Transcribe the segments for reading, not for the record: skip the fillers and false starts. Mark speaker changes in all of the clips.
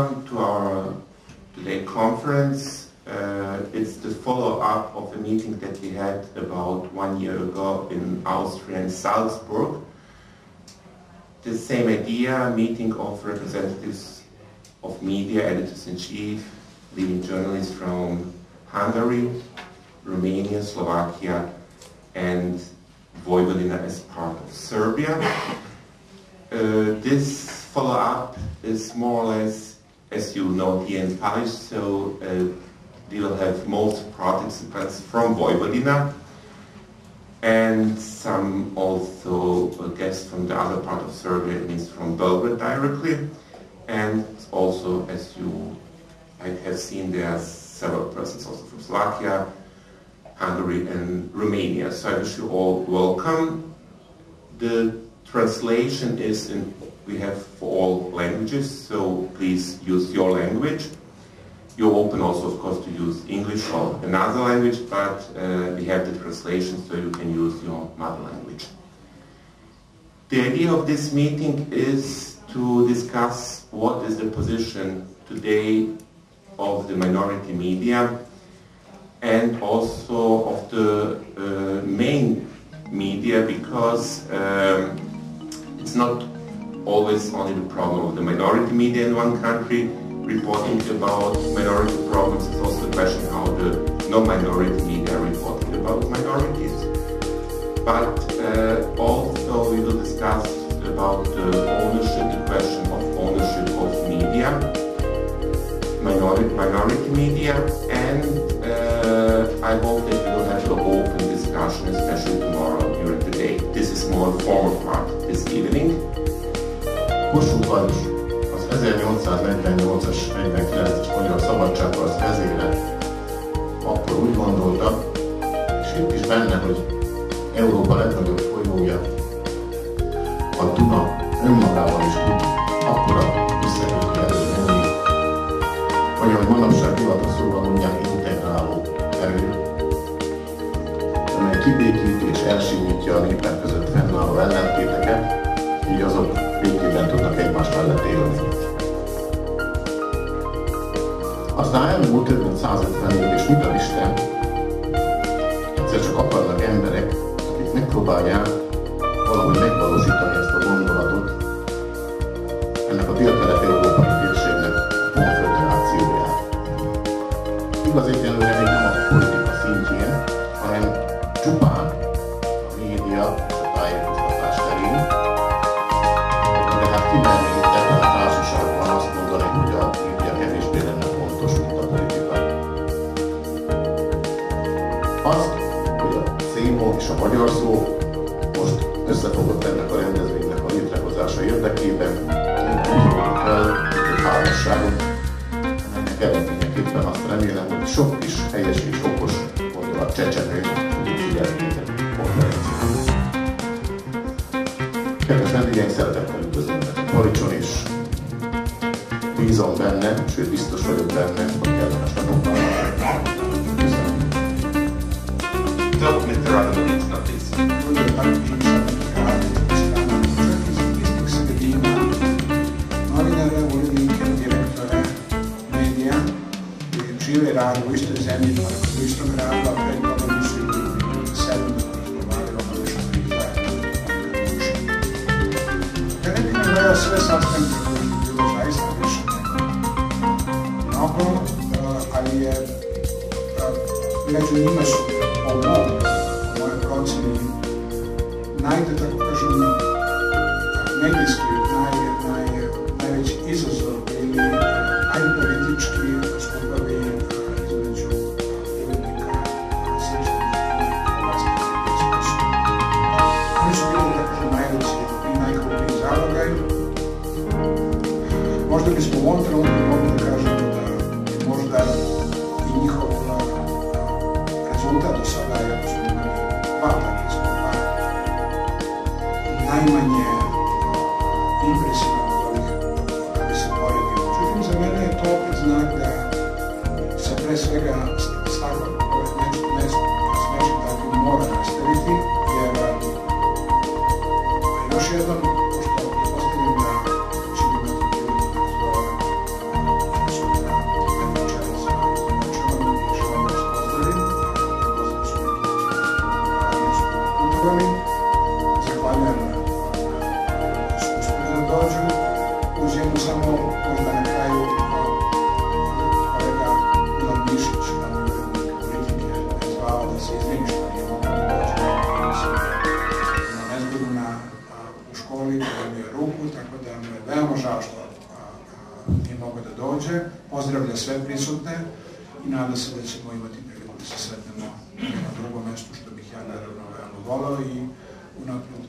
Speaker 1: welcome to our today conference. It's the follow-up of a meeting that we had about 1 year ago in Austria in Salzburg. The same idea, meeting of representatives of media, editors-in-chief, leading journalists from Hungary, Romania, Slovakia, and Vojvodina as part of Serbia. This follow-up is more or less, as you know, here in Palic, so we will have most participants from Vojvodina and some also guests from the other part of Serbia, it means from Belgrade directly, and also, as you might have seen, there are several persons also from Slovakia, Hungary and Romania. So I wish you all welcome. The translation is in, we have for all languages, so please use your language. You're open also, of course, to use English or another language, but we have the translation so you can use your mother language. The idea of this meeting is to discuss what is the position today of the minority media and also of the main media, because it's not always only the problem of the minority media in one country reporting about minority problems. It's also the question how the non-minority media are reporting about minorities. But also we will discuss about the ownership, the question of ownership of media, minority media, and I hope that we will have an open discussion, especially tomorrow during the day. This is more a formal part this evening.
Speaker 2: Kossuth Lajos, az 1848-as, 49-es magyar szabadságharc kezére akkor úgy gondolta, és itt is benne, hogy Európa legnagyobb folyója, a Duna önmagában is tud akkora összekötő erő lenni, vagy ahogy manapság divatos szóval mondják, integráló erő, amely kibékíti és elsimítja a népek között fennálló ellentéteket, így azok békében tudnak egymás mellett élni. Aztán elmúlt több mint 150 év, és mit ad Isten, egyszer csak akarnak emberek, akik megpróbálják valahogy megvalósítani ezt a gondolatot, ennek a dél-kelet-európai térségnek a konföderációját. Igaz, egyenlőre még nem a politika szintjén, hanem csupán a média, a tájékoztatás terén, de hát kimerni itt ebben a társaságban azt mondani, hogy a média kevésbé lenne fontos, mint a politika. Azt, hogy a cémó és a magyar szó most összefogott ennek a rendezvénynek a létrehozása érdekében, nem tudjuk fel, hogy házasságot, ennek eredményeképpen azt remélem, hogy sok kis helyes és okos gondolat csecsemő tudjuk figyelni a konferencián. Kedves vendégeink, szeretettel üdvözlöm Palicson, és bízom benne, sőt biztos vagyok benne, hogy kellemes napokban. Köszönöm.
Speaker 1: Don't Mr. Radovich, not this.
Speaker 3: Žive rade u istoj zemlji, u istom gradu, a pred toga nisu i 7 razgovarali obavešno i zajedno. Ja ne bih gledao sve sastanke koje su bilo zaista više mnogo, ali je među njima su po mojoj proceni najde, tako kažem, medijski najveći izazov ili najpolitički skupovi između urednika srpskih i hrvatskih diskusija. Oni su bili, da kažem, najveći i najkrupniji zalogaj. Možda bismo u ovom trenutku mogli da kažemo da je možda i njihov rezultat do sada je, ako smo imali 2 takve skupa, najmanje impresivno od ovih kada bi se poredio. Međutim, za mene je to opet znak da se pre svega stvarno s nečim takvim mora nastaviti, jer još jednom, pošto pretpostavljam da ćemo imati priliku da razgovaramo pozdravlja sve prisutne i nada se da ćemo imati priliku da se sretnemo na drugom mjestu, što bih ja naravno veoma volao i unaprijed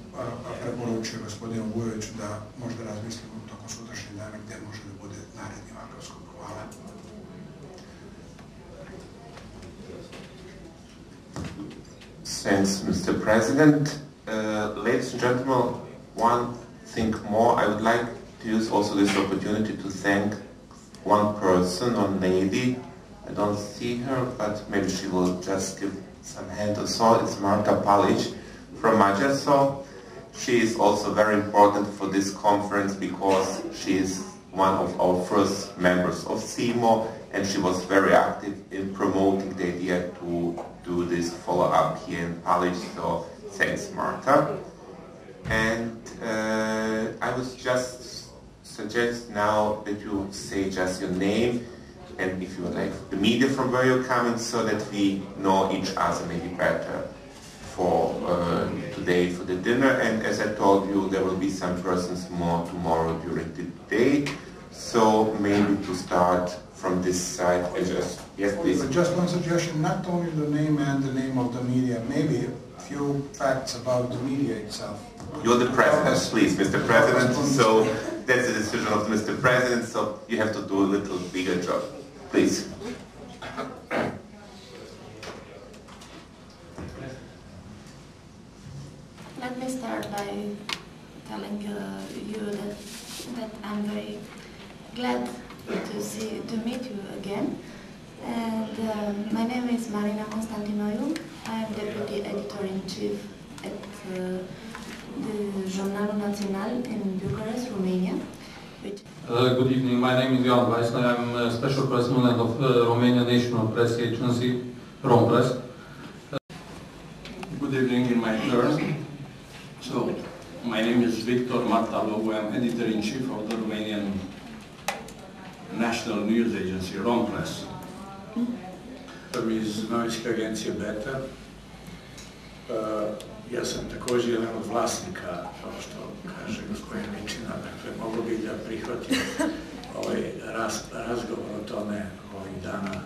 Speaker 3: preporučio gospodinu Vujoviću da možda razmislimo tokom sutrašnjeg dana gdje može da bude naredni ovakav skup. Hvala.
Speaker 1: Thanks, Mr. President. Ladies and gentlemen, one thing more. I would like to use also this opportunity to thank one person, one lady. I don't see her, but maybe she will just give some hand or so. It's Palic from Mađar. So she is also very important for this conference because she is one of our first members of CIMO, and she was very active in promoting the idea to do this follow-up here in Palic. So thanks, Marta. And I would just suggest now that you say just your name and if you would like the media from where you're coming, so that we know each other maybe better for today for the dinner. And as I told you, there will be some persons more tomorrow during the day. So maybe to start from this side, yes, please.
Speaker 3: Just one suggestion, not only the name and the name of the media, maybe a few facts about the media itself.
Speaker 1: You're the president, please, Mr. President. So that's the decision of Mr. President, so you have to do a little bigger job. Please.
Speaker 4: Let me start by telling you that I'm very glad to meet you again. And my name is Marina Constantinoiu. I am Deputy Editor-in-Chief at the Jurnalul Național in Bucharest, Romania.
Speaker 5: Good evening, my name is Jan Weissner. I'm a Special Correspondent of Romania National Press Agency, Rompress.
Speaker 6: Good evening in my turn. So, my name is Victor Martalou. I'm Editor-in-Chief of the Romanian National News Agency, Rompress. Iz novinske agencije Beta. Ja sam također jedan od vlasnika, kao što kaže gospodin Mičina, dakle, mogu bih da prihvatim ovaj razgovor o tome ovih dana,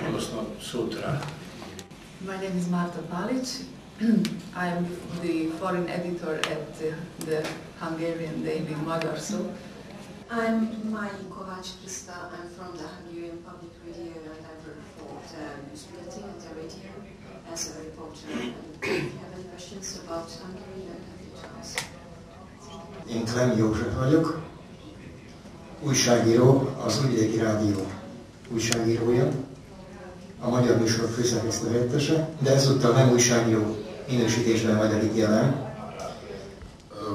Speaker 6: odnosno sutra.
Speaker 7: My name is Marta Palic. I'm the foreign editor at the Hungarian daily Magyarszó.
Speaker 8: I'm Mai Kovács-Krista. I'm from the Hungarian Public Radio and I work for the news bulletin and the radio as a reporter. And if you have any questions about Hungary, then happy to answer.
Speaker 9: Én Klem József vagyok, újságíró, az Újvidéki Rádió újságírója, a magyar műsor főszerkesztő helyettese, de ezúttal nem újságíró minősítésben vagyok itt jelen.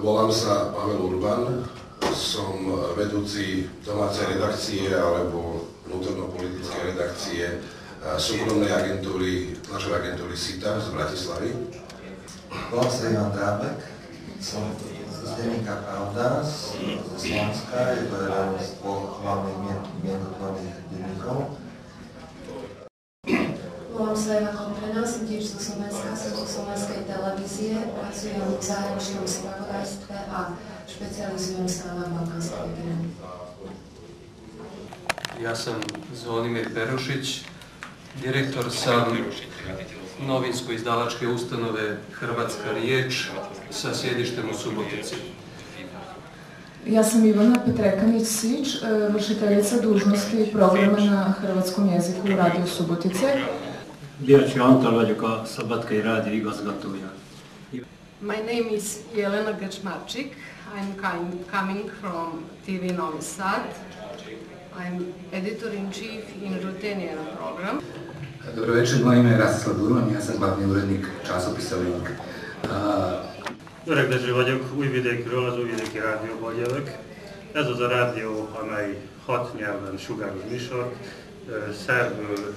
Speaker 10: Volám sa Pavel Urban, som vedúci domácej redakcie alebo vnútorno-politickej redakcie súkromnej agentúry, tlačovej agentúry SITA z Bratislavy.
Speaker 11: Volám sa Ivan Drábek, som z denníka Pravda z Slovenska, je to jeden z dvoch hlavných mienotvorných denníkov.
Speaker 8: Volám sa Eva Komplena, som tiež zo Slovenska, som zo slovenskej televízie, pracujem v zahraničnom spravodajstve a špecializujem sa na balkánske regiony.
Speaker 5: Ja sam Zvonimir Perušić, direktor sam novinsko-izdavačke ustanove Hrvatska riječ sa sjedištem u Subotici.
Speaker 7: Ja sam Ivana Petrekanić-Sić, vršiteljica dužnosti programa na hrvatskom jeziku u Radio Subotice.
Speaker 12: Dijači Antal vagyok a Szabadkai Rádió igazgatója.
Speaker 13: My name is Jelena Gačmarčik. I'm coming from TV Novi Sad. I'm editor-in-chief in Rutenija program.
Speaker 14: Dobro večer, moje ime je Rastislav Durman, ja sam glavni urednik časopisa Link.
Speaker 12: Öreg Dezső vagyok, Újvidékről, az Újvidéki Rádióból jövök. Ez az a rádió, amely 6 nyelven sugároz műsort, szerbül,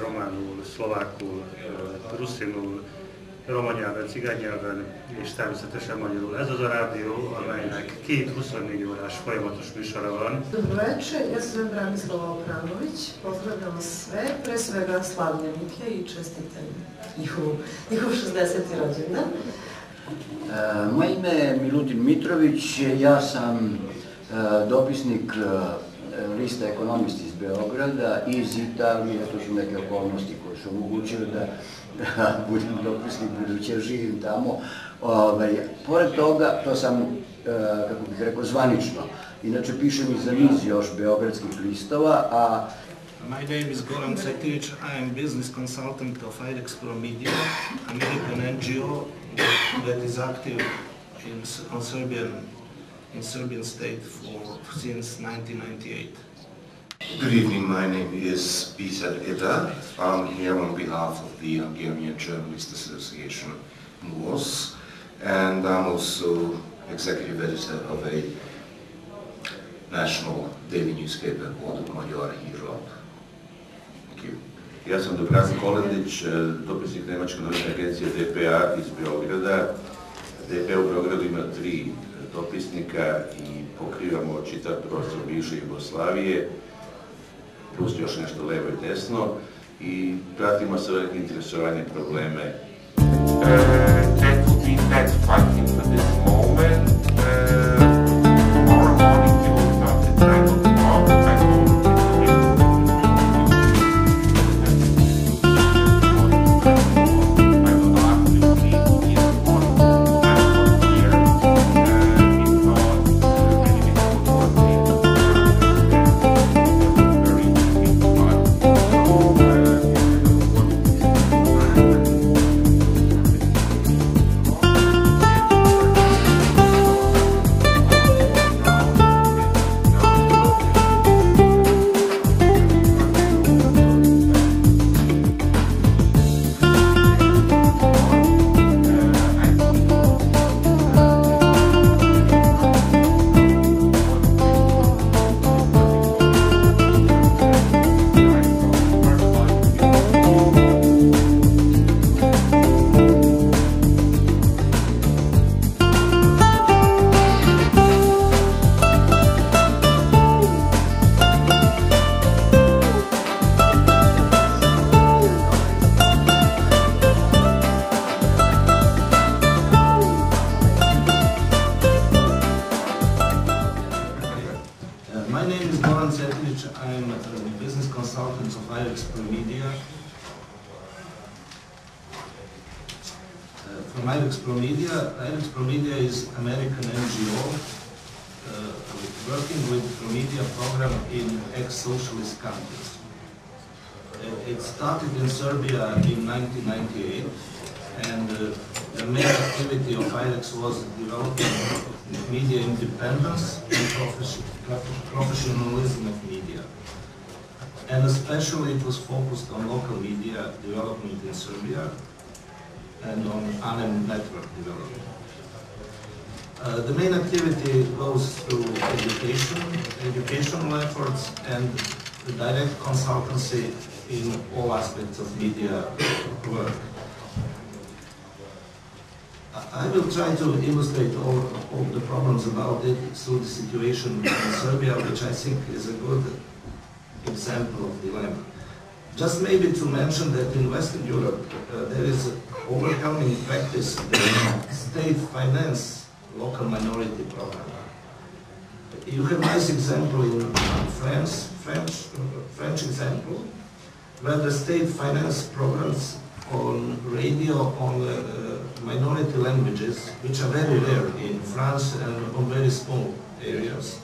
Speaker 12: románul, szlovákul, ruszinul, roma nyelven, cigány nyelven és természetesen magyarul. Ez az a rádió, amelynek 2 24 órás folyamatos műsora van.
Speaker 7: Dobro večer, ja sam Branislava Obranović, pozdravljam sve, pre svega slavljenike i čestitam njihov 60. rođendan.
Speaker 15: Moje ime je Milutin Mitrović, ja sam dopisnik lista Ekonomist iz Beograda, iz Italije, to su neke okolnosti koje su omogućile da budem dopisnik budući ja živim tamo. Pored toga, to sam, kako bih rekao, zvanično. Inače, pišem i za niz još beogradskih listova, a
Speaker 16: My name is Goran Cetinic. I am business consultant of Palic Media, American NGO that is active in Serbian state since 1998.
Speaker 17: Good evening, my name is Bizet Ida. I'm here on behalf of the Hungarian Journalist Association in Wos, and I'm also executive editor of a national daily newspaper called Magyar Hírlap.
Speaker 18: Ja sam Dubravko Kolendić, dopisnik Njemačke novinske agencije DPA iz Beograda. DPA u Beogradu ima 3 dopisnika i pokrivamo čitav prostor bivše Jugoslavije, plus još nešto levo i desno, i pratimo sa velikim interesovanjem probleme.
Speaker 1: That would be that fighting for this moment. Tomorrow morning you will start at 9 o'clock. I hope
Speaker 16: Palic Media is American NGO working with the media program in ex-socialist countries. It started in Serbia in 1998, and the main activity of Palic was developing media independence and professionalism of media. And especially it was focused on local media development in Serbia and on network development. The main activity goes through educational efforts, and the direct consultancy in all aspects of media work. I will try to illustrate all the problems about it through the situation in Serbia, which I think is a good example of dilemma. Just maybe to mention that in Western Europe there is an overwhelming practice that state finance local minority program. You have a nice example in France, French example, where the state finance programs on radio on minority languages, which are very rare in France and on very small areas.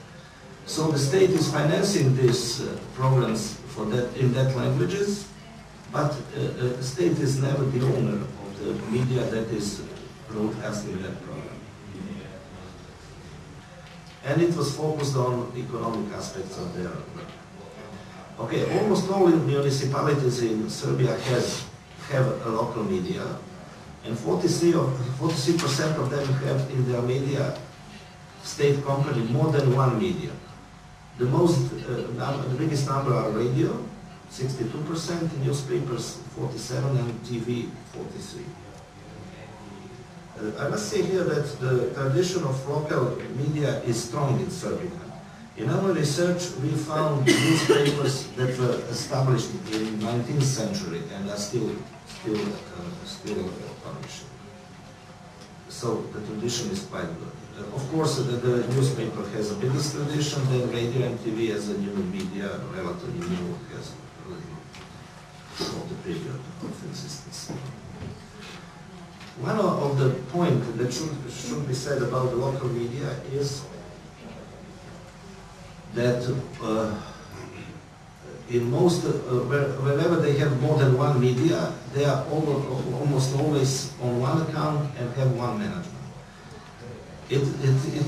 Speaker 16: So the state is financing these programs for that in that languages, but the state is never the owner of the media that is broadcasting that program. And it was focused on economic aspects of their work. Okay, almost all municipalities in Serbia have a local media, and 43% of them have in their media state company more than one media. The biggest number are radio, 62%, newspapers 47%, and TV 43%. I must say here that the tradition of local media is strong in Serbia. In our research, we found newspapers that were established in the 19th century and are still publishing. So the tradition is quite good. Of course, the newspaper has a biggest tradition, then radio and TV as a new media, relatively new, has a little shorter period of existence. One of the points that should be said about the local media is that in most, wherever they have more than one media, they are almost always on one account and have one management. It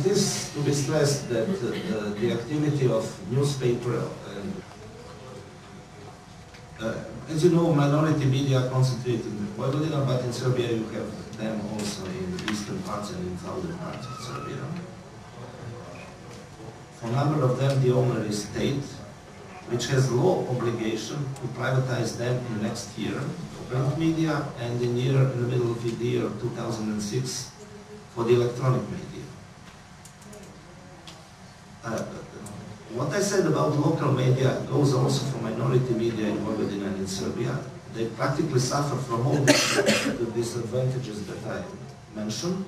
Speaker 16: is to be stressed that the activity of newspaper and as you know, minority media are concentrated in Vojvodina, but in Serbia you have them also in the eastern parts and in southern parts of Serbia. For a number of them, the owner is state, which has law obligation to privatize them in next year, print media, and in the middle of the year 2006 for the electronic media. What I said about local media goes also for minority media in Vojvodina and in Serbia. They practically suffer from all the disadvantages that I mentioned,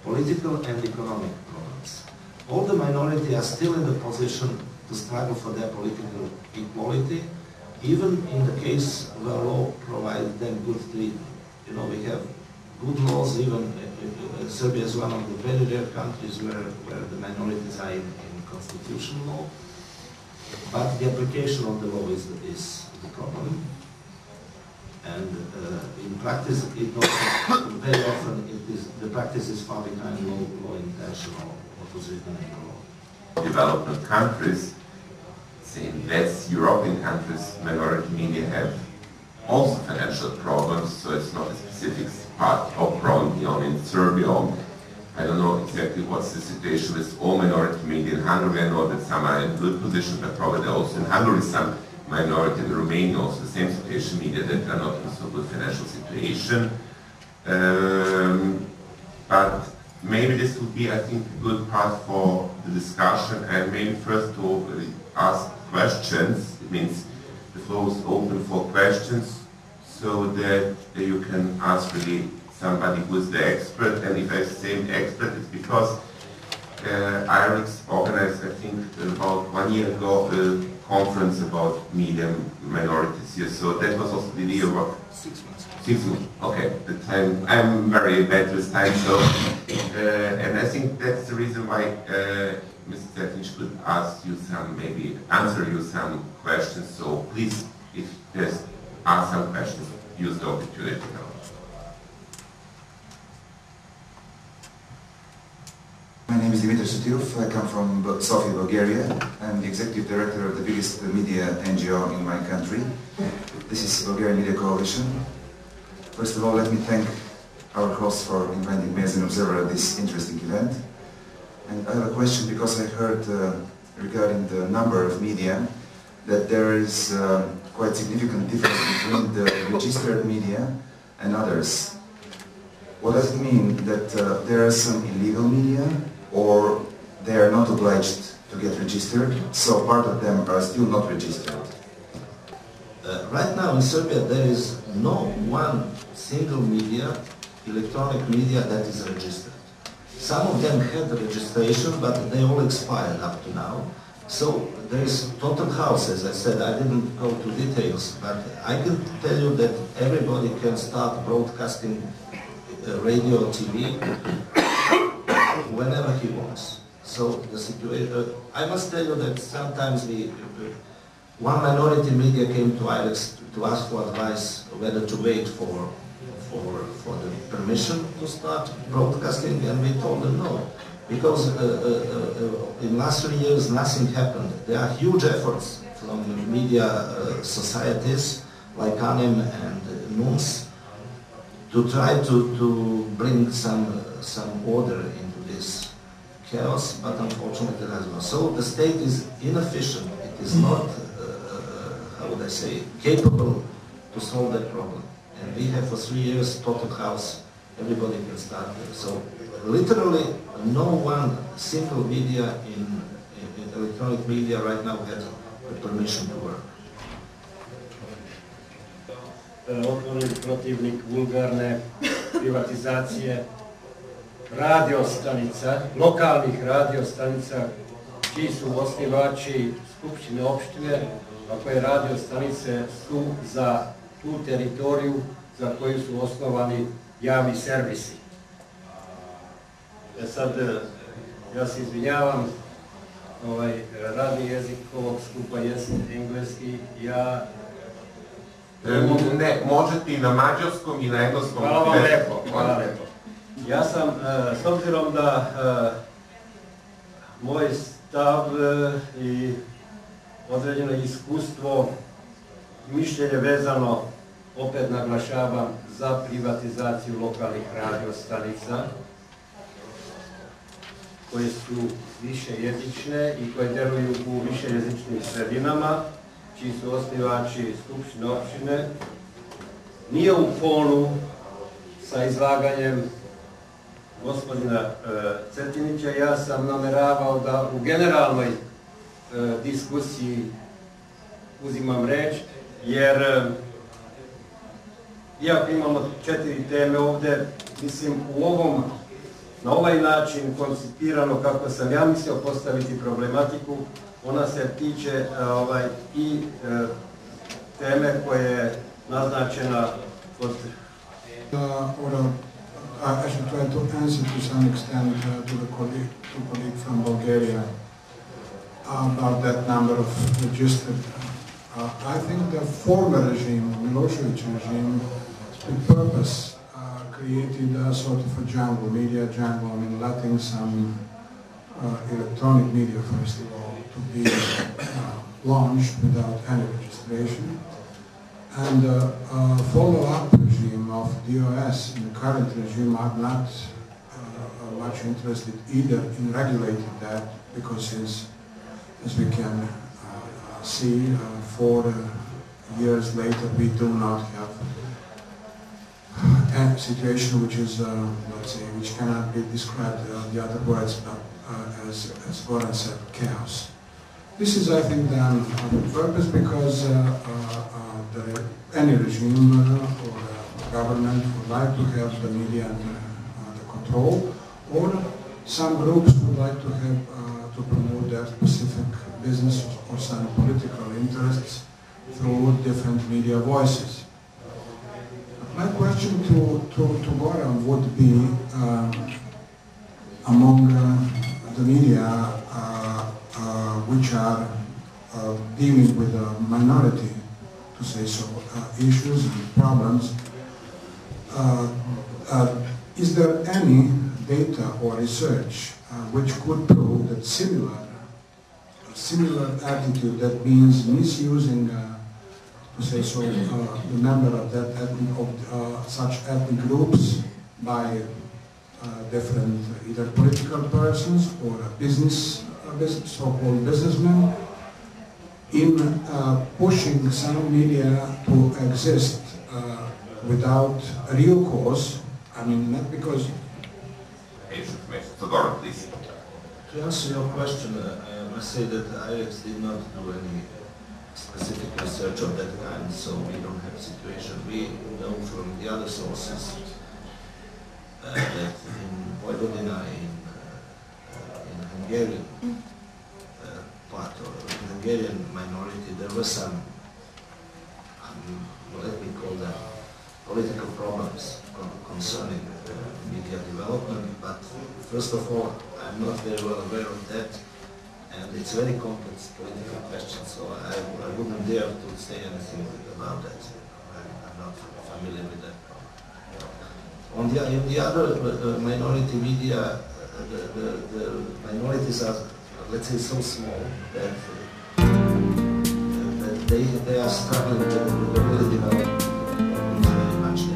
Speaker 16: political and economic problems. All the minority are still in the position to struggle for their political equality, even in the case where law provides them good treatment. You know, we have good laws, even Serbia is one of the very rare countries where the minorities are in constitutional law, but the application of the law is the problem. And in practice, very often the practice is far behind law intention or what was written in the law.
Speaker 1: Development countries, say in West European countries, minority media have also financial problems, so it's not a specific part of problem here in Serbia. I don't know exactly what's the situation with all minority media in Hungary. I know that some are in good position, but probably also in Hungary some minority in Romania, also the same situation, media that are not in so good financial situation. But maybe this would be, I think, a good part for the discussion, and maybe first to ask questions. It means the floor is open for questions, so that you can ask really somebody who is the expert. And if I say expert, it's because IRIX organized, I think, about 1 year ago, a conference about media minorities here. So that was also the idea of
Speaker 16: 6 months.
Speaker 1: 6 months. Okay, the time. I'm very bad with time, so and I think that's the reason why Mr. Zetnic could ask you some, maybe answer you some questions. So please, if there's some questions, use the opportunity now.
Speaker 14: My name is Dimitar Sutirov. I come from Sofia, Bulgaria. I'm the executive director of the biggest media NGO in my country. This is Bulgarian Media Coalition. First of all, let me thank our host for inviting me as an observer at this interesting event. And I have a question because I heard regarding the number of media that there is quite significant difference between the registered media and others. What does it mean that there are some illegal media, or they are not obliged to get registered, so part of them are still not registered?
Speaker 16: Right now in Serbia there is no one single media, electronic media, that is registered. Some of them had the registration, but they all expired up to now. So there is total house, as I said. I didn't go to details, but I can tell you that everybody can start broadcasting radio or TV whenever he wants. So the situation, I must tell you that sometimes one minority media came to IRIX to ask for advice whether to wait for the permission to start broadcasting, and we told them no, because in last 3 years nothing happened. There are huge efforts from media societies like ANEM and NUNS to try to bring some order into this chaos, but unfortunately it has not. So the state is inefficient. It is not, how would I say, capable to solve that problem. And we have for 3 years total house. Everybody can start there. So literally no one single media in electronic media right now has the permission to work.
Speaker 19: Odgovorni protivnik vulgarne privatizacije radiostanica, lokalnih radiostanica, čiji su osnivači skupštine opštine, a koje radiostanice su za tu teritoriju za koju su osnovani javni servisi. Sad, ja se izvinjavam, radni jezik ovog skupa jest engleski, ja...
Speaker 1: Ne, možete i na mađarskom i na engleskom.
Speaker 19: Hvala vam lepo, hvala lepo. Ja sam, s obzirom da moj stav i određeno iskustvo i mišljenje vezano, opet naglašavam, za privatizaciju lokalnih radiostanica, koje su višejezične i koje deluju u višejezičnim sredinama, čiji su osnivači skupštine opštine, nije u fonu sa izlaganjem gospodina Cetinića. Ja sam nameravao da u generalnoj diskusiji uzimam reč, jer iako imamo 4 teme ovde, mislim na ovaj način koncipirano kako sam ja mislio postaviti problematiku, ona se tiče i teme koja je naznačena od...
Speaker 3: I should try to answer to some extent to the colleague from Bulgaria about that number of registered. I think the former regime, Milosevic regime, with purpose created a sort of a jungle, media jungle, letting some electronic media, first of all, to be launched without any registration. And a follow-up regime of DOS in the current regime are not much interested either in regulating that, because as we can see, 4 years later we do not have a situation which is, let's say, which cannot be described the other words but as Goran said, chaos. This is, I think, done on purpose because any regime or government would like to have the media under control, or some groups would like to have to promote their specific business or some political interests through different media voices. My question to Goran would be, among the media which are dealing with a minority, to say so, issues and problems, is there any data or research which could prove that similar attitude, that means misusing, to say so, the member of that such ethnic groups by different either political persons or so-called businessmen, in pushing some media to exist without a real cause. I mean, not because...
Speaker 16: To answer your question, I must say that IREX did not do any specific research of that kind, so we don't have a situation. We know from the other sources that in Vojvodina, in Hungarian part or Hungarian minority, there were some, let me call them, political problems concerning media development. But first of all, I'm not very well aware of that, and it's a very complex political question, so I wouldn't dare to say anything about that. I'm not familiar with that problem. In the other minority media, the minorities are, let's say, so small that they are struggling with the really development very much. They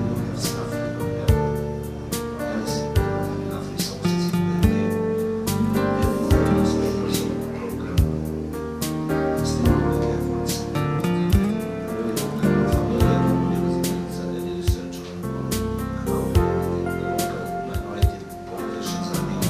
Speaker 16: don't have stuff, they don't have anything, they don't have enough resources. They have newspapers or program, still make efforts. Really don't have familiar with any research on how the local minority populations are being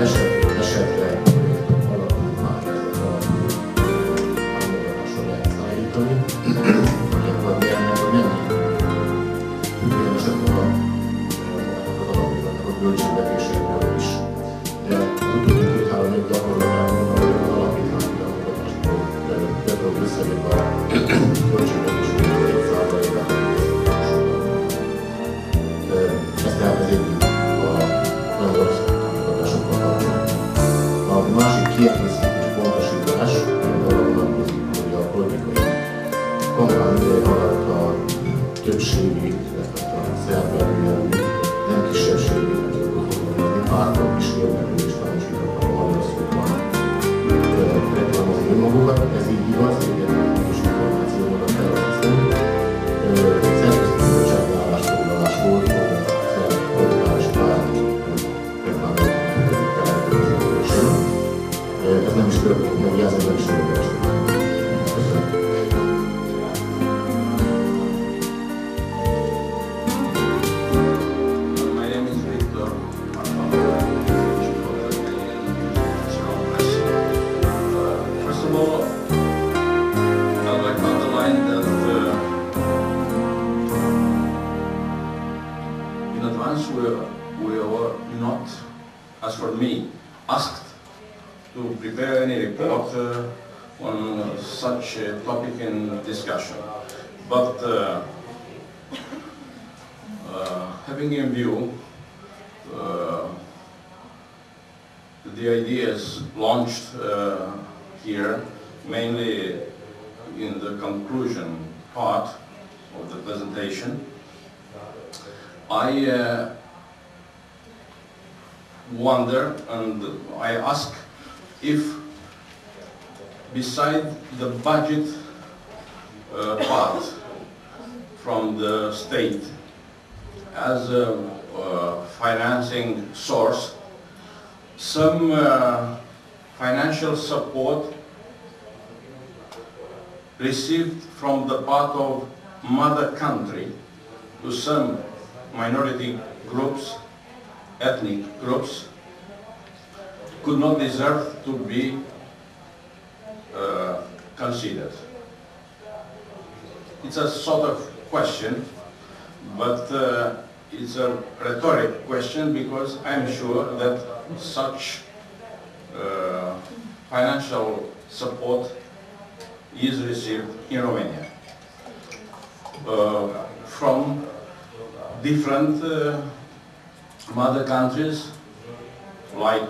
Speaker 2: esetre alakulunk már ezek a támogatásra lehet szállítani, illetve milyennek a mennyi függvényesek az alapítvának a költségvetésekről is. De az utóbbi 2-3 év gyakorlatában az alapítvány támogatásból például összejön a költségvetésünk 2%-át. Ez tehát az egyik a támogatásokkal kapcsolatban. A másik kiegészítés pontosítás, arra vonatkozik, hogy a politikai kampány ideje alatt a többségi, illetve a szervelőjelű, nem kisebbségi, pártok is érdeklődést tanúsítottak a magyar szóban reklamozni önmagukat. Ez így igaz, egyetlen fontos információval a terveztem. Szervezeti bizottsági állásfoglalás volt, hogy a szerb politikális párt reklámolókat elkövetkezésről. Ez nem is történt meg, ez nem is történt.
Speaker 20: We were not, as for me, asked to prepare any report on such a topic in discussion. But having in view the ideas launched here, mainly in the conclusion part of the presentation, I wonder and I ask if, beside the budget part from the state as a financing source, some financial support received from the part of mother country to some minority groups, ethnic groups, could not deserve to be considered. It's a sort of question, but it's a rhetoric question because I'm sure that such financial support is received in Romania from different mother countries like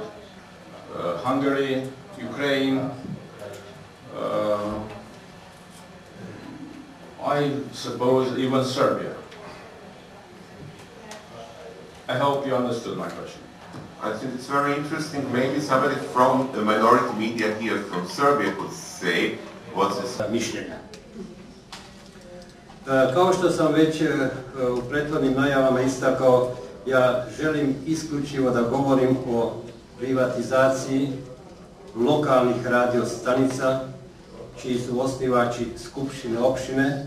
Speaker 20: Hungary, Ukraine, I suppose even Serbia. I hope you understood my question.
Speaker 1: I think it's very interesting. Maybe somebody from the minority media here from Serbia could say what's his
Speaker 19: mišljenja. Kao što sam već u prethodnim najavama istakao, ja želim isključivo da govorim o privatizaciji lokalnih radiostanica, čiji su osnivači skupštine opštine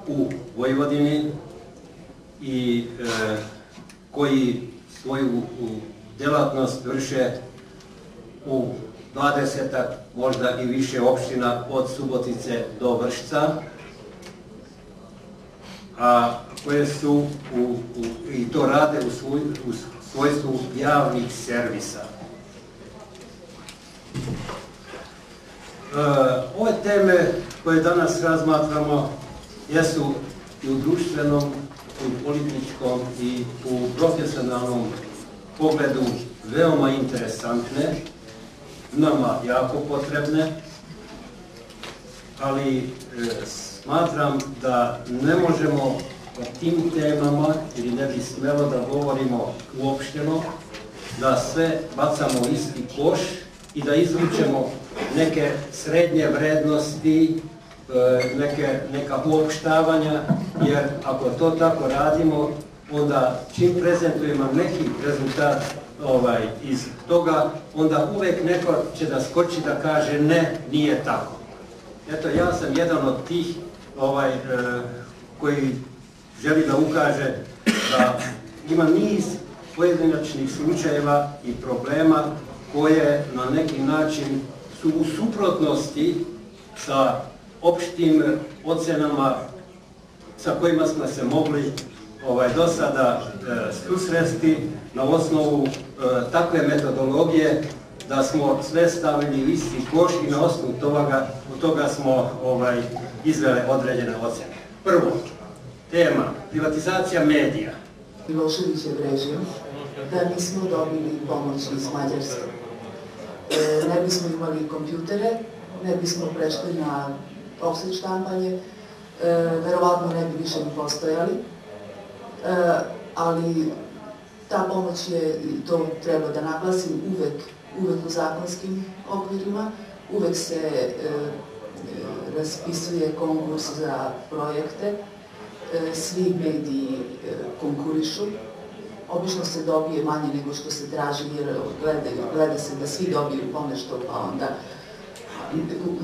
Speaker 19: u Vojvodini i koji svoju djelatnost vrše u 20-ak, možda i više opština od Subotice do Vršca, a koje su i to rade u svojstvu javnih servisa. Ove teme koje danas razmatramo jesu i u društvenom, i u političkom i u profesionalnom pogledu veoma interesantne, nama jako potrebne, ali smatram da ne možemo o tim temama, ili ne bi smelo da govorimo uopšteno, da sve bacamo u isti koš i da izvučemo neke srednje vrednosti, neka uopštavanja, jer ako to tako radimo, onda čim prezentujemo neki rezultat iz toga, onda uvek neko će da skoči da kaže ne, nije tako. Eto, ja sam jedan od tih koji želi da ukaže da ima niz pojedinačnih slučajeva i problema koje na neki način su u suprotnosti sa opštim ocenama sa kojima smo se mogli do sada susresti na osnovu takve metodologije da smo sve stavili u isti koš i na osnovu toga smo izvele određene ocjene. Prvo, tema privatizacija medija.
Speaker 21: Miloševićev režim, da nismo dobili pomoć iz Mađarske. Ne bismo imali kompjutere, ne bismo prešli na offset štampanje, verovatno ne bi više ni postojali, ali ta pomoć je, i to treba da naglasim, uvek u zakonskim okvirima, uvek se raspisuje konkurs za projekte, svi mediji konkurišu, obično se dobije manje nego što se traži jer gleda se da svi dobiju ponešto, pa onda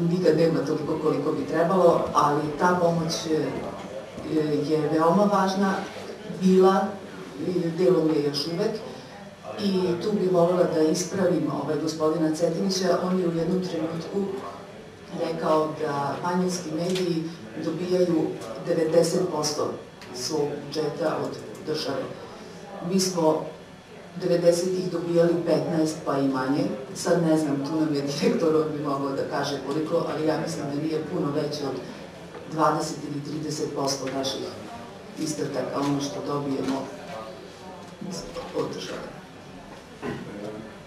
Speaker 21: nikad nema toliko koliko bi trebalo, ali ta pomoć je veoma važna, bila, delom je još uvek, i tu bih voljela da ispravim gospodina Cetinića. On je u jednom trenutku rekao da manjinski mediji dobijaju 90% svog budžeta od države. Mi smo 90-ih dobijali 15 pa i manje, sad ne znam, tu nam je direktor, on bi mogao da kaže koliko, ali ja mislim da nije puno veće od 20 ili 30% naših izdataka, ono što dobijemo od države.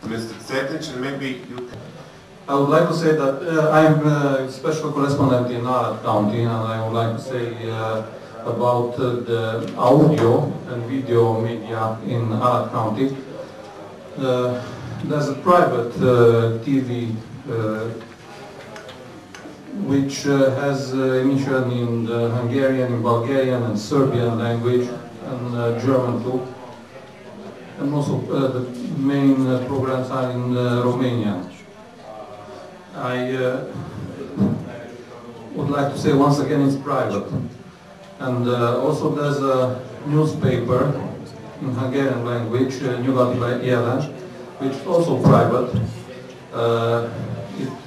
Speaker 1: Mr. Cetinić, maybe you can...
Speaker 5: I would like to say that I am a special correspondent in Arad County, and I would like to say about the audio and video media in Arad County. There's a private TV which has emission in the Hungarian, in Bulgarian and Serbian language, and German too. And also the main programs are in Romanian. I would like to say once again it's private. And also there's a newspaper in Hungarian language, Nyugati Jelen, which is also private. It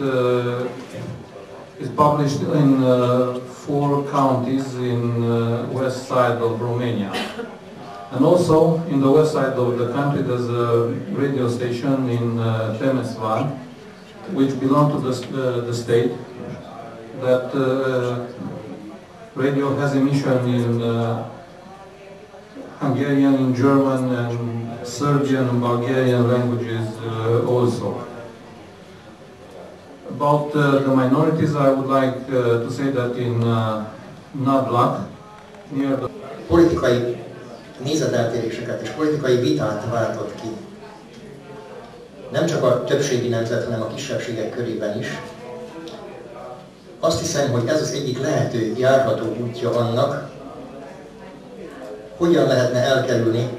Speaker 5: is published in 4 counties in west side of Romania. And also in the west side of the country there's a radio station in Temesvar, which belongs to the state. That radio has emission in Hungarian, in German, and Serbian and Bulgarian languages also. About the minorities, I would like to say that in Nadlak, near the...
Speaker 9: Politikai nézeteltéréseket és politikai vitát váltott ki. Nem csak a többségi nemzet, hanem a kisebbségek körében is. Azt hiszem, hogy ez az egyik lehető, járható útja annak, hogyan lehetne elkerülni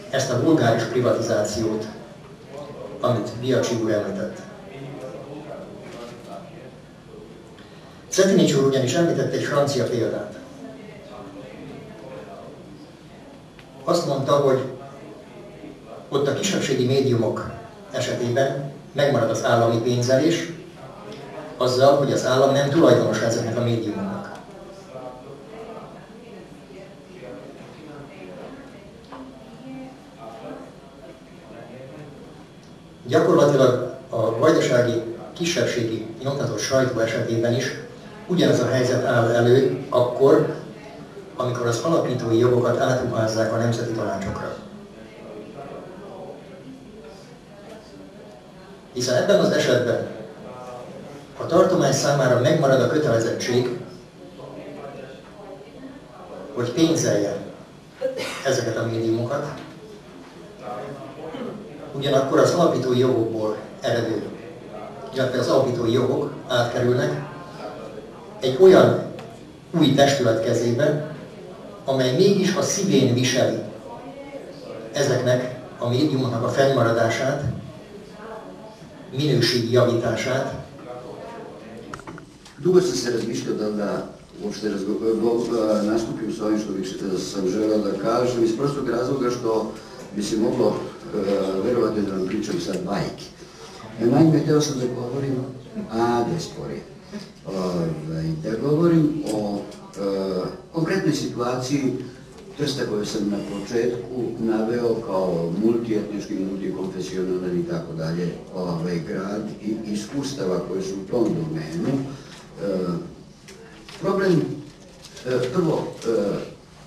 Speaker 9: ezt a vulgáris privatizációt, amit Biacsi úr említett. Cetinics úr ugyanis említett egy francia példát. Azt mondta, hogy ott a kisebbségi médiumok esetében megmarad az állami pénzelés, azzal, hogy az állam nem tulajdonos ezeknek a médiumoknak. Gyakorlatilag a vajdasági kisebbségi nyomtatott sajtó esetében is ugyanez a helyzet áll elő akkor, amikor az alapítói jogokat átruházzák a nemzeti tanácsokra. Hiszen ebben az esetben a tartomány számára megmarad a kötelezettség, hogy pénzelje ezeket a médiumokat, ugyanakkor az alapítói jogokból eredő, illetve az alapítói jogok átkerülnek egy olyan új testület kezébe, amely mégis a szívén viseli ezeknek a médiumoknak a fennmaradását, minőségi javítását.
Speaker 22: Dugo sam se razmišljao da uopšte nastupim s ovim što sam želeo da kažem, iz prostog razloga što
Speaker 15: bi se moglo verovati da vam pričam sad bajke. Naime, htio sam da govorim, da govorim o konkretnoj situaciji Trsta koju sam na početku naveo kao multietnički, multikonfesionalan i tako dalje grad i iskustava koje su u tom domenu. Problem, prvo,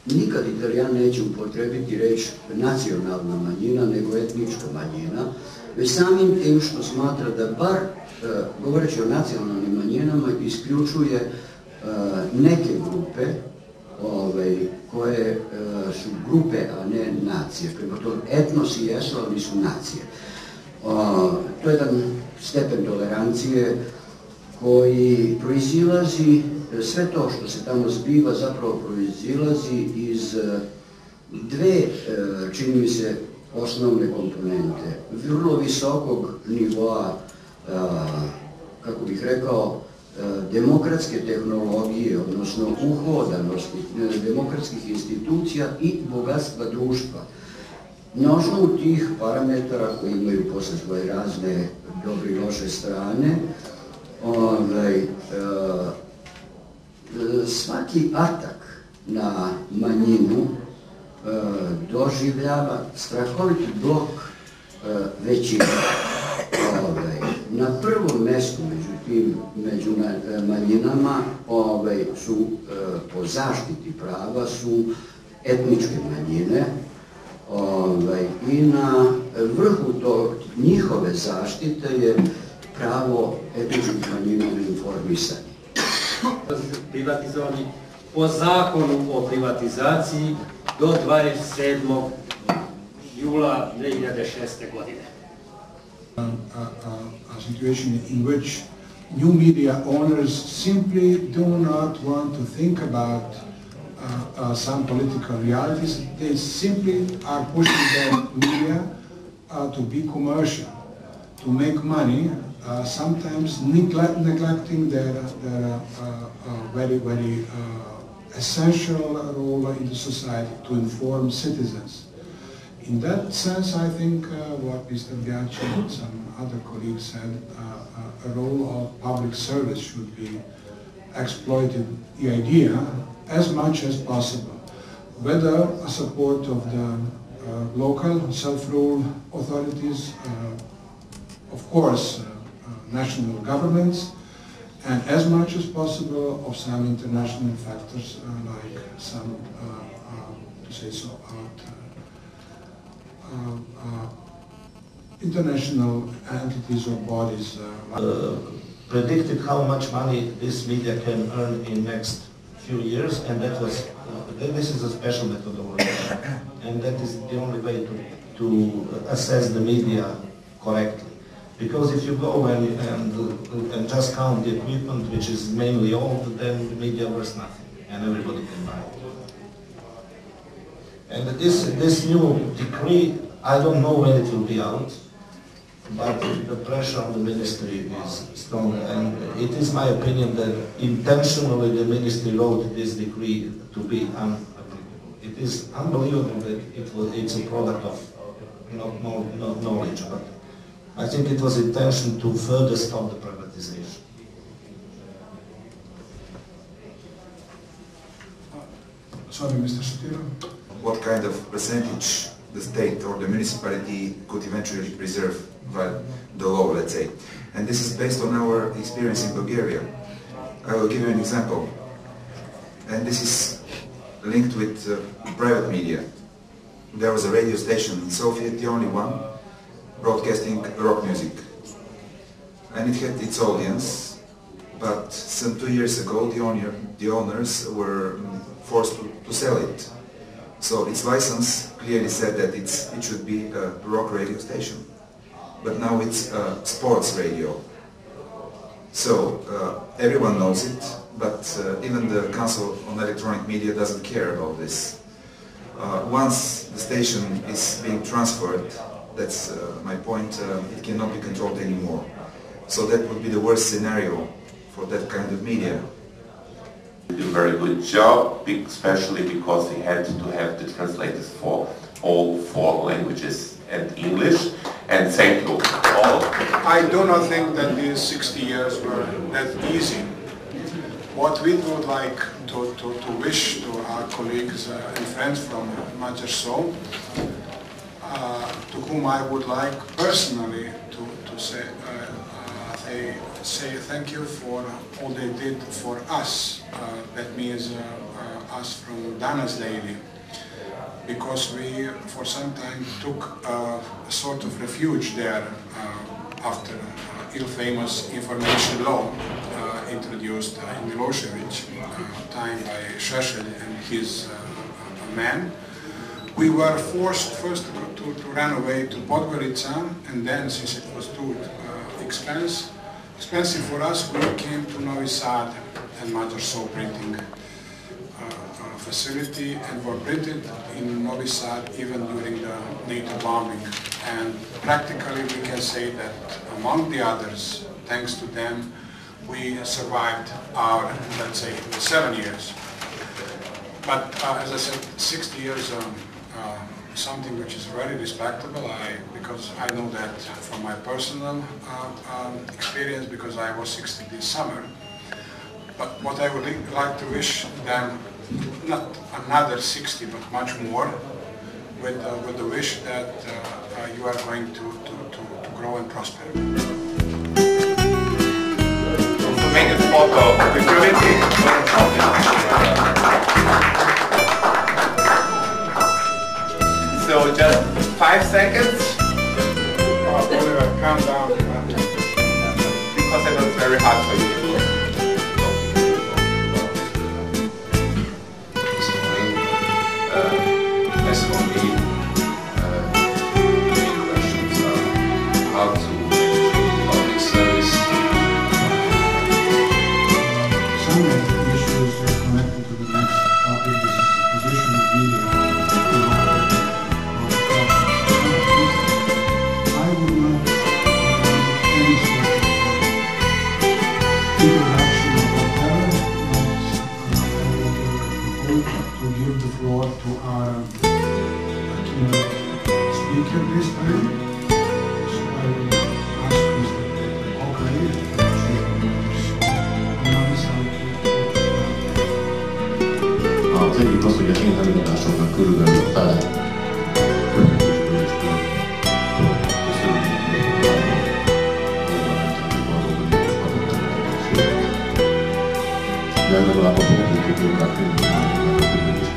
Speaker 15: nikad Italijan neće upotrebiti reč nacionalna manjina, nego etnička manjina, već samim tim što smatra da bar, govoreći o nacionalnim manjinama, isključuje neke grupe koje su grupe, a ne nacije. Prema tome, etnosi jesu, ali nisu nacije. To je jedan stepen tolerancije koji proizilazi, sve to što se tamo zbiva zapravo proizilazi iz dve, čini mi se, osnovne komponente. Vrlo visokog nivoa, kako bih rekao, demokratske tehnologije, odnosno uhodanosti demokratskih institucija i bogatstva društva. Na osnovu tih parametara koji imaju posle svoje razne dobre i loše strane, svaki atak na manjinu doživljava strahoviti blok većine. Na prvom mestu među manjinama su po zaštiti prava su etničke manjine i na vrhu njihove zaštite je pravo etničkih manjina na informisanje.
Speaker 4: Privatizovani po zakonu o privatizaciji do 27. jula 2006. godine.
Speaker 3: A situation in which new media owners simply do not want to think about some political realities. They simply are pushing their media to be commercial, to make money, sometimes neglecting their very essential role in the society to inform citizens. In that sense, I think what Mr. Bianchi and some other colleagues said, a role of public service should be exploited, the idea, as much as possible. Whether a support of the local self-rule authorities, of course, national governments, and as much as possible of some international factors like some, to say so, international entities or bodies.
Speaker 16: Predicted how much money this media can earn in next few years, and that was this is a special methodology, and that is the only way to assess the media correctly. Because if you go and just count the equipment, which is mainly old, then the media worth nothing, and everybody can buy it. And this new decree, I don't know when it will be out, but the pressure on the ministry is strong, and it is my opinion that intentionally the ministry wrote this decree to be unapplicable. It is unbelievable that it's a product of not knowledge, but I think it was intention to further stop the privatization.
Speaker 3: Sorry, Mr. Sotiro.
Speaker 14: What kind of percentage the state or the municipality could eventually preserve by the law, let's say. And this is based on our experience in Bulgaria. I will give you an example. And this is linked with private media. There was a radio station in Sofia, the only one, broadcasting rock music. And it had its audience, but some 2 years ago the owners were forced to sell it. So its license clearly said that it should be a rock radio station. But now it's a sports radio. So everyone knows it, but even the Council on Electronic Media doesn't care about this. Once the station is being transferred, that's my point, it cannot be controlled anymore. So that would be the worst scenario for that kind of media.
Speaker 1: They do a very good job, especially because they had to have the translators for all 4 languages and English. And thank you all.
Speaker 3: I do not think that these 60 years were that easy. What we would like to wish to our colleagues and friends from Magyar Szó, to whom I would like personally to say thank you for all they did for us. That means us from Danas Daily, because we for some time took a sort of refuge there after ill-famous information law introduced in Milosevic time by Šešelj and his men. We were forced first to run away to Podgorica, and then, since it was too expensive for us, we came to Novi Sad and Magyar Szó printing facility, and were printed in Novi Sad even during the NATO bombing. And practically we can say that among the others, thanks to them, we survived our, let's say, 7 years. But as I said, 60 years, something which is very respectable, because I know that from my personal experience, because I was 60 this summer. But what I would like to wish them, not another 60, but much more, with the wish that you are going to grow and prosper.
Speaker 1: To make a photo of the community. So just 5 seconds.
Speaker 3: Oliver, calm down.
Speaker 1: Because it was very hard for you.
Speaker 17: As for me, main questions are how to make public service.
Speaker 3: Some of the issues are connected to the next topic. This is the position of media in our I would not any sort of introduction or whatever, but to give the floor to our keynote speaker this time. So I will ask Mr. Oakley
Speaker 2: Az egyik az, hogy az én előadásomnak körülbelül a fele könyvekből is tudok köszönni de legalább a fordító munkát mindig is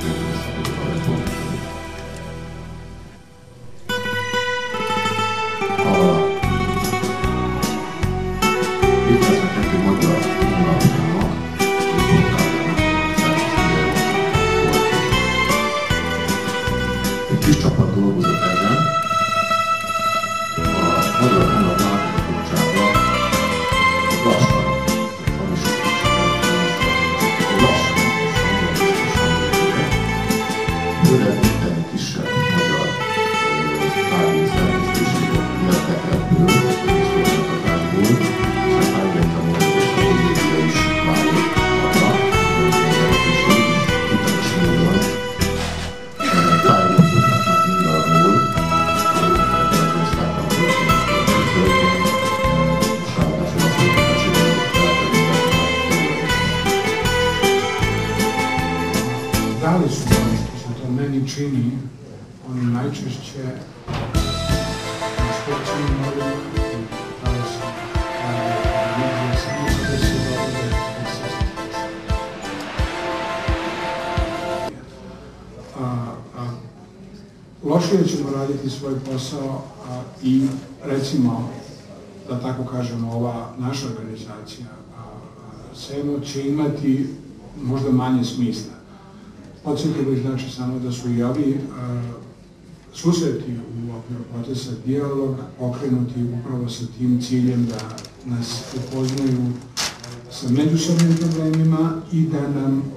Speaker 2: kis csapat dolgozott ezen. A magyar honlap látogatottsága lassan, főleg minden kisebb magyar állami szerkesztőséget nyertek ebből, és szolgáltatásból, és ezt megvettem volna, hogy a média is válik arra, hogy a lehetőség is hiteles módon tájékozódhatnak mindarról, hogy ebben az országban történik, és ráadásul a folytatási dolgok
Speaker 3: Dali su to meni čini, oni najčešće inspekcijni novinari, dali su televizije, samo kada se dolaze lošije ćemo raditi svoj posao i recimo, da tako kažemo, ova naša organizacija SEMO će imati možda manje smisla. Podsjetio bih znači samo da su i ovi susreti u okviru procesa dijalog okrenuti upravo sa tim ciljem da nas upoznaju sa međusobnim problemima i da nam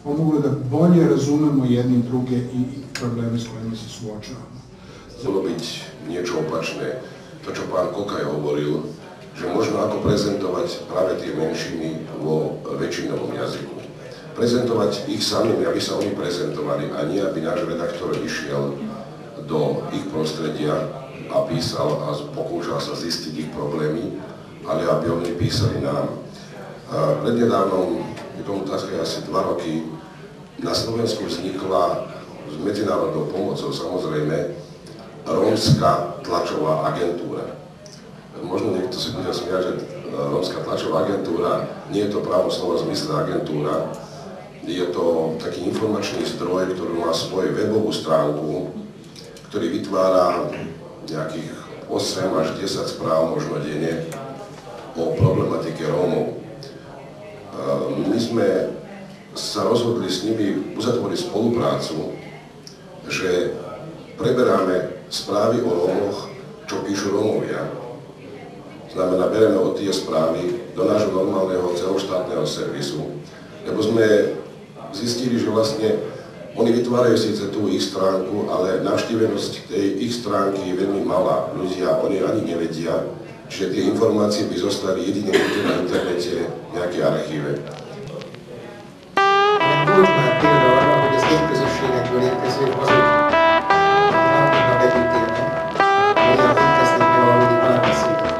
Speaker 3: pomogu da bolje razumemo jedni druge i probleme s kojima se suočavamo.
Speaker 17: Chcelo byť niečo opačné. To, čo pán Kokaj hovoril, že možno ako prezentovať práve tie menšiny vo väčšinovom jazyku. prezentovať ich samým, aby sa oni prezentovali a nie, aby náš redaktor išiel do ich prostredia a písal a pokúšal sa zistiť ich problémy, ale aby oni písali nám. Prednedávnom, je tomu také asi 2 roky, na Slovensku vznikla s medzinárodnou pomocou samozrejme rómska tlačová agentúra. Možno niekto si bude smiať, že rómska tlačová agentúra, nie je to právo slova zmysle agentúra, je to taký informačný zdroj, ktorý má svoju webovú stránku, ktorý vytvára nejakých 8 až 10 správ možno denne o problematike Rómov. My sme sa rozhodli s nimi uzatvoriť spoluprácu, že preberáme správy o Rómoch, čo píšu Rómovia. Znamená, bereme od tie správy do nášho normálneho celoštátneho servisu, lebo sme zistili, že vlastne oni vytvárajú síce tú ich stránku, ale navštívenosť tej ich stránky je veľmi malá. Ľudia, oni ani nevedia, že tie informácie by zostali jedine na internete v nejakej archíve.
Speaker 9: Volt már példa arra, hogy az én közösségekből érkezők azok, akik a betűtérnek, olyan kezdtek el aludni párbeszédet.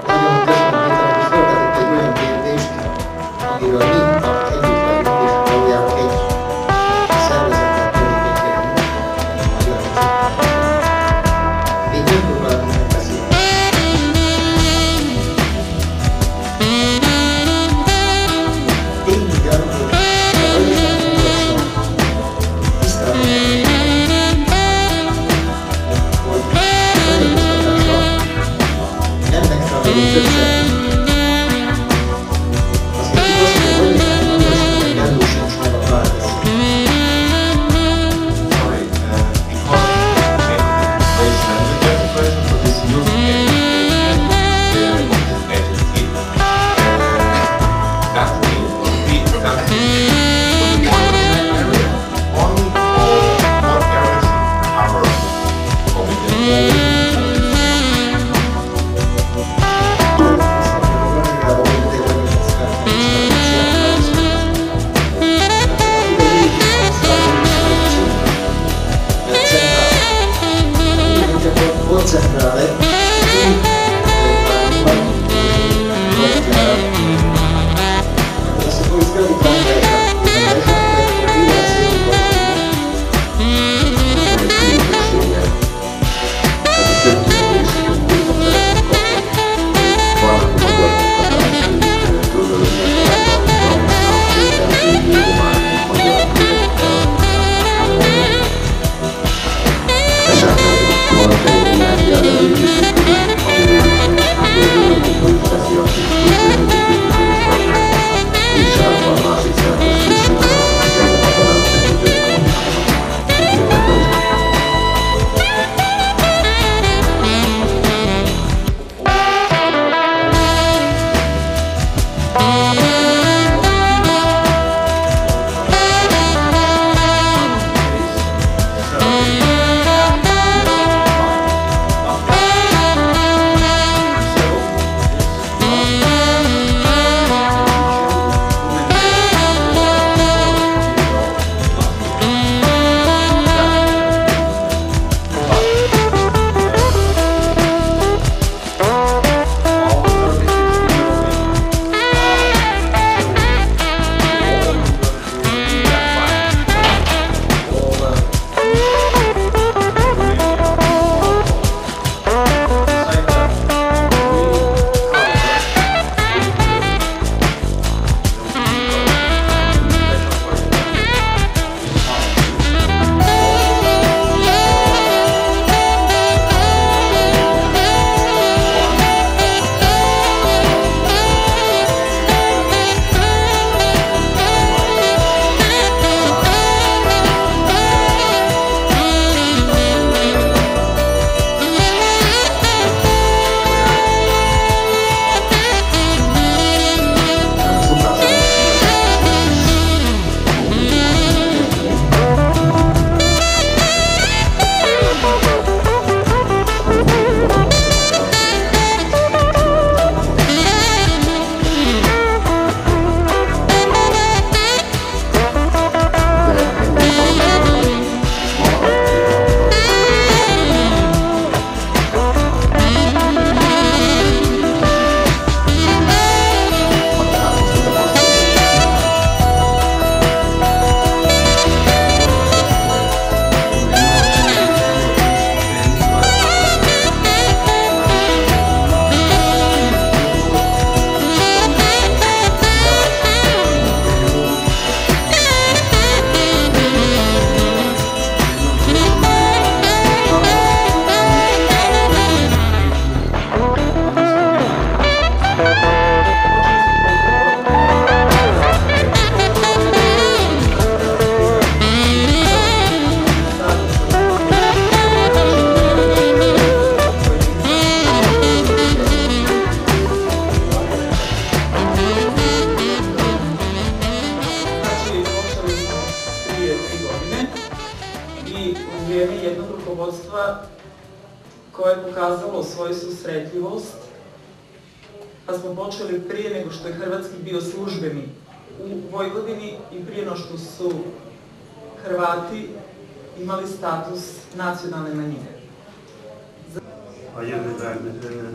Speaker 9: Nagyon közben hogy felvetett egy olyan kérdést, amiről mi együtt vagyunk, és valójában egy szervezetben tevékenykedünk, magyar vezetők. Még nem próbáltunk megbeszélni.
Speaker 6: i u vrijeme jednog rukovodstva koje je pokazalo svoju susretljivost, pa smo počeli prije nego što je hrvatski bio službeni u Vojvodini i prije nego što su Hrvati imali status nacionalne manjine.
Speaker 12: A jövőben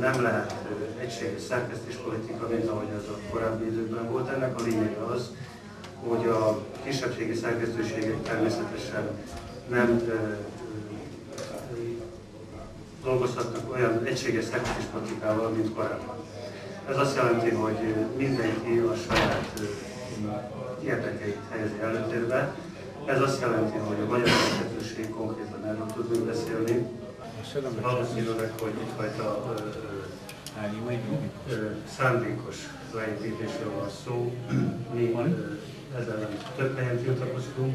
Speaker 12: nem lehet egységes szerkesztéspolitika, mint ahogy ez a korábbi időkben volt. Ennek a lényege az, hogy a kisebbségi szerkesztőségek természetesen nem dolgozhatnak olyan egységes szerkesztéspolitikával, mint korábban. Ez azt jelenti, hogy mindenki a saját érdekeit helyezi előtérbe. Ez azt jelenti, hogy a magyar szerkesztőség konkrétan erről tudunk beszélni. Valószínűleg, hogy egyfajta szándékos leépítésről van szó. Mi ezzel ellen több helyen tiltakoztunk.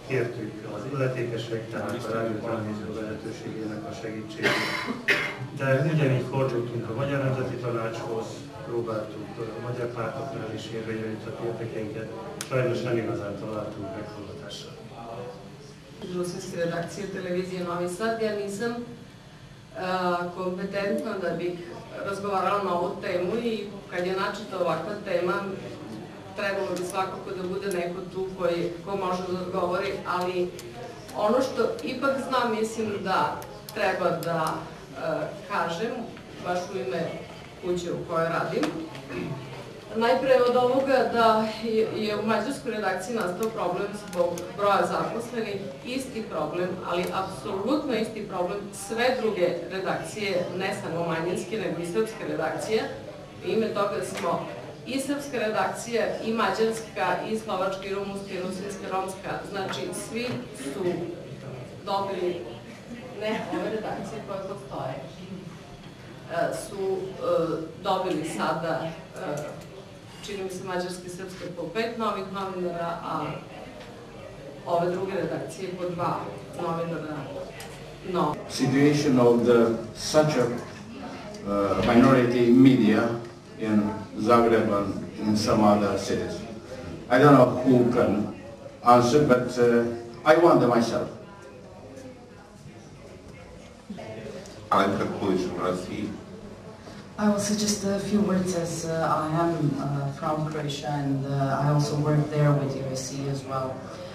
Speaker 12: Kértük az illetékesek, tehát a rádiótelevízió vezetőségének a segítségét. De ugyanígy fordultunk a Magyar Nemzeti Tanácshoz, próbáltuk a magyar pártoknál is érvényesíteni érdekeinket. Sajnos nem igazán találtunk meghallgatásra.
Speaker 13: Rusinske redakcije televizije Novi Sad. Ja nisam kompetentna da bih razgovarala na ovu temu i kad je načeta ovakva tema, trebalo bi svakako da bude neko tu ko može da odgovori, ali ono što ipak znam, mislim da treba da kažem, baš u ime kuće u kojoj radim. Najpre od ovoga da je u mađarskoj redakciji nastao problem zbog broja zaposlenih, isti problem, ali apsolutno isti problem sve druge redakcije, ne samo manjinske, nego i srpske redakcije. U ime toga smo i srpska redakcija, i mađarska, i slovačka, i rumunska, i rusinska, romska, znači svi su dobili, ne ove redakcije koje postoje, su dobili sada, čini mi se mađarske i srpske po 5 novih novinara, a ove druge redakcije po 2 novinara. No.
Speaker 10: Situation of such a minority media in Zagreb and in some other cities. I don't know who can answer, but I wonder myself.
Speaker 23: I will say just a few words as I am from Croatia and I also work there with USC as well.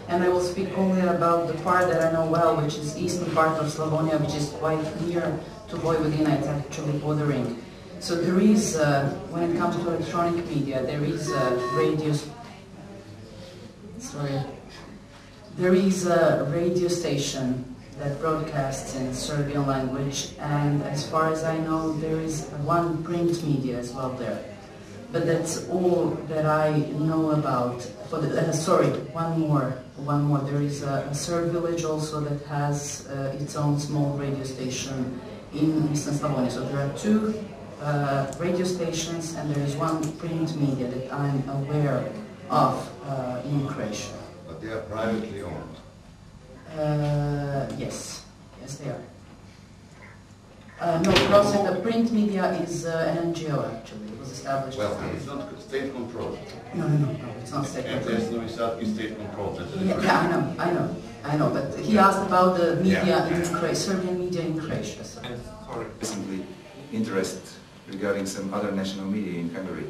Speaker 23: And I will speak only about the part that I know well, which is eastern part of Slavonia, which is quite near to Vojvodina. It's actually bordering. So there is, when it comes to electronic media, there is a radio station that broadcasts in Serbian language, and as far as I know, there is one print media as well there. But that's all that I know about. Sorry, one more. There is a Serb village also that has its own small radio station in Eastern Slavonia. So there are 2 radio stations, and there is one print media that I'm aware of in Croatia.
Speaker 24: But they are privately owned?
Speaker 23: Yes, they are. No, Crossing, the print media is an NGO actually. It was established.
Speaker 24: Well, it's not state controlled.
Speaker 23: No, it's not state controlled.
Speaker 24: And there's no state controlled.
Speaker 23: Yeah, I know, but he asked about the media in Croatia, Serbian media in Croatia. So.
Speaker 14: And recently, interest regarding some other national media in Hungary.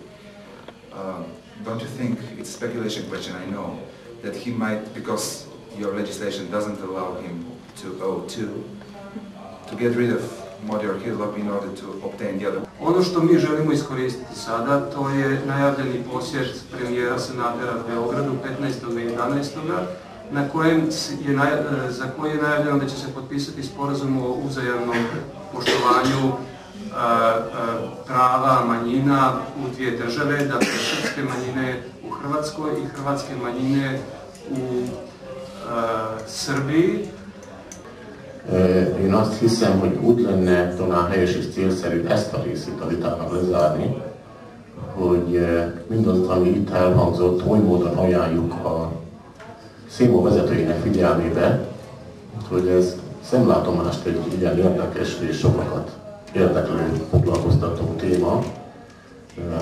Speaker 14: Don't you think, it's a speculation question, I know, that he might, because your legislation doesn't allow him to O2, to get rid of Magyar Hillop in order to obtain the other?
Speaker 25: Ono što mi želimo iskoristiti sada, to je najavljeni posjet premijera Sanadera u Beogradu 15. i 11. za koji je najavljeno da će se potpisati sporazum o uzajamnom poštovanju prava manjina u 2 države, dakle srpske manjine u Hrvatskoj i hrvatske manjine u Szerbii.
Speaker 26: Én azt hiszem, hogy úgy lenne talán helyes és célszerű ezt a részét a vitának lezárni, hogy mindazt, ami itt elhangzott, oly módon ajánljuk a színvó vezetőinek figyelmébe, hogy ez szemlátomást egy igen érdekes és sokakat érdeklő, foglalkoztató téma,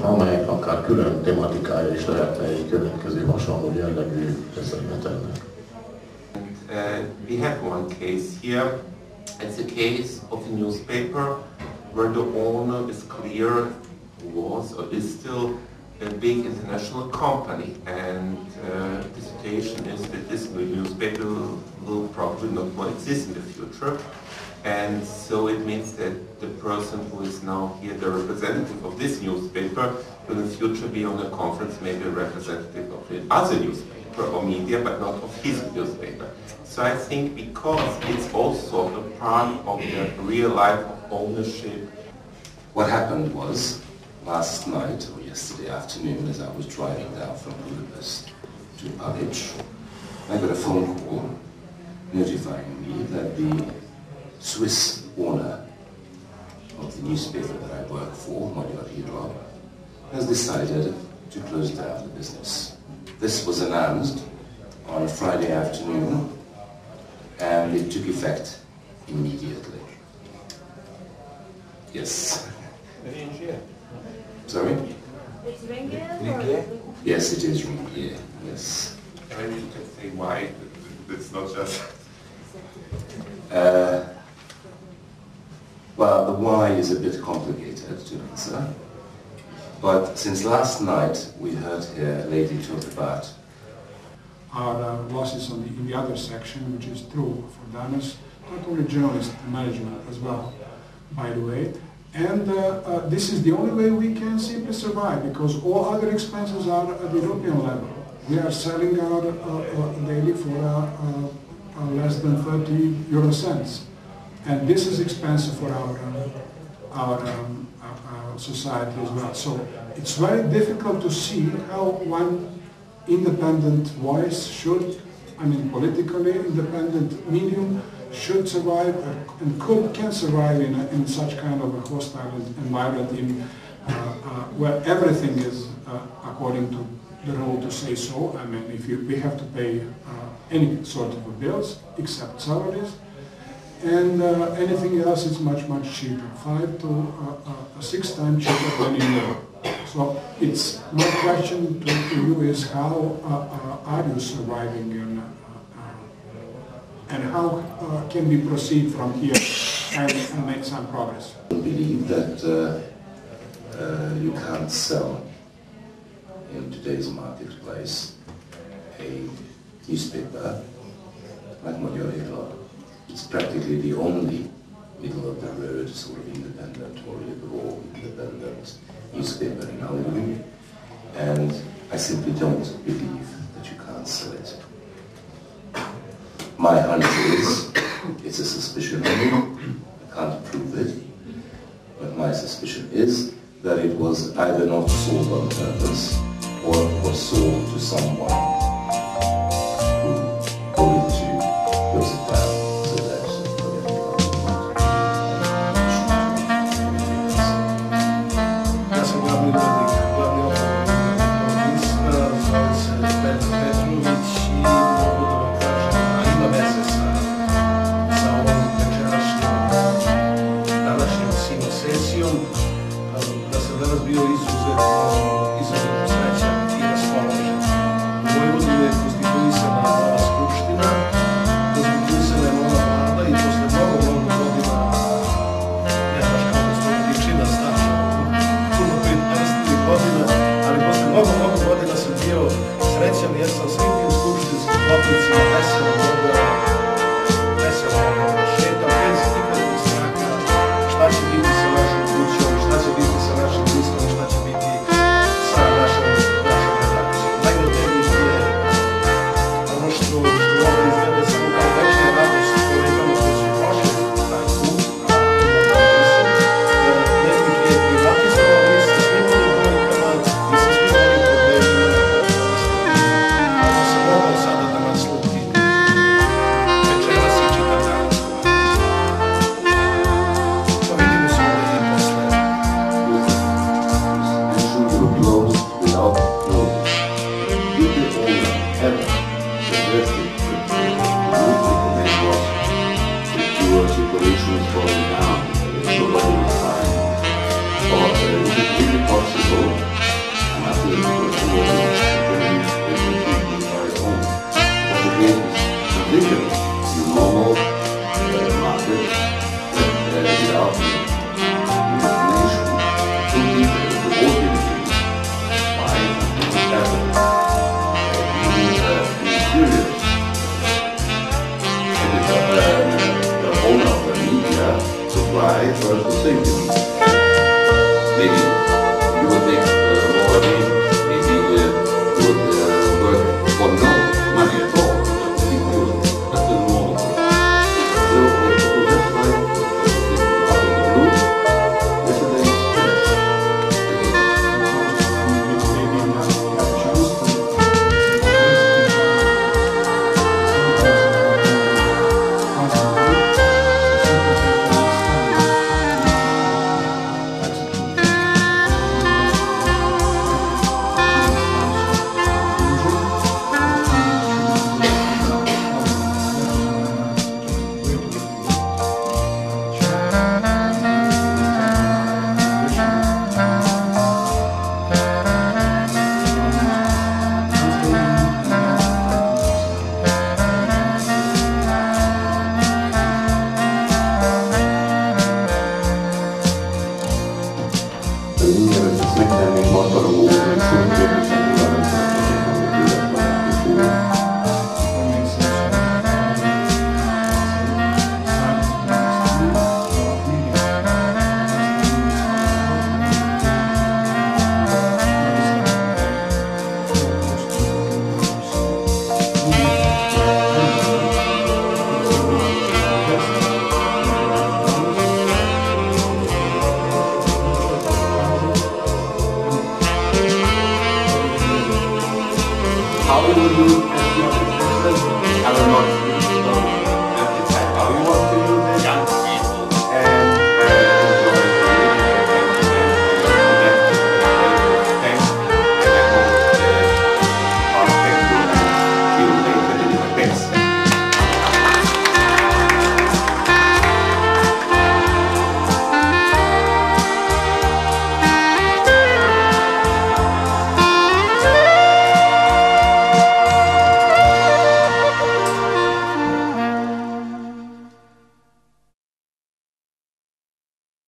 Speaker 26: amely akár külön tematikája is lehetne egy következő hasonló jellegű beszélgetemnek.
Speaker 1: we have one case here. It's a case of a newspaper where the owner is clear, was or is still a big international company, and the situation is that this newspaper will probably not more exist in the future. And so it means that the person who is now here, the representative of this newspaper, will in the future be on a conference, maybe a representative of the other newspaper or media, but not of his newspaper. So I think because it's also a part of the real life of ownership.
Speaker 17: What happened was, last night or yesterday afternoon, as I was driving down from Budapest to Palic, I got a phone call notifying me that the Swiss owner of the newspaper that I work for, Magyar Hírlap, has decided to close down the business. This was announced on a Friday afternoon, and it took effect immediately. Yes. Sorry?
Speaker 7: It's Ringier?
Speaker 17: Yes, it is Ringier, yes.
Speaker 1: And you can say why, it's not just...
Speaker 17: Well, the why is a bit complicated to answer, but since last night we heard here a lady talk about
Speaker 3: our losses in the other section, which is true for Danas, not only journalists, management as well, by the way. And this is the only way we can simply survive, because all other expenses are at the European level. We are selling our daily for less than 30 euro cents. And this is expensive for our society as well. So it's very difficult to see how one independent voice should, I mean politically independent medium, should survive and can survive in such kind of a hostile environment where everything is according to the rule to say so. I mean, if we have to pay any sort of bills except salaries, and anything else is much, much cheaper, 5 to 6 times cheaper than in Europe. So it's my question to you is how are you surviving, and how can we proceed from here and make some progress?
Speaker 17: I believe that you can't sell in today's marketplace a newspaper like Magyar Hírlap. It's practically the only middle-of-the-road sort of independent or liberal independent newspaper in Hungary, and I simply don't believe that you can't sell it. My hunch is, it's a suspicion, I can't prove it, but my suspicion is that it was either not sold on purpose or was sold to someone who wanted to close it down.
Speaker 8: Ridiculous. Have a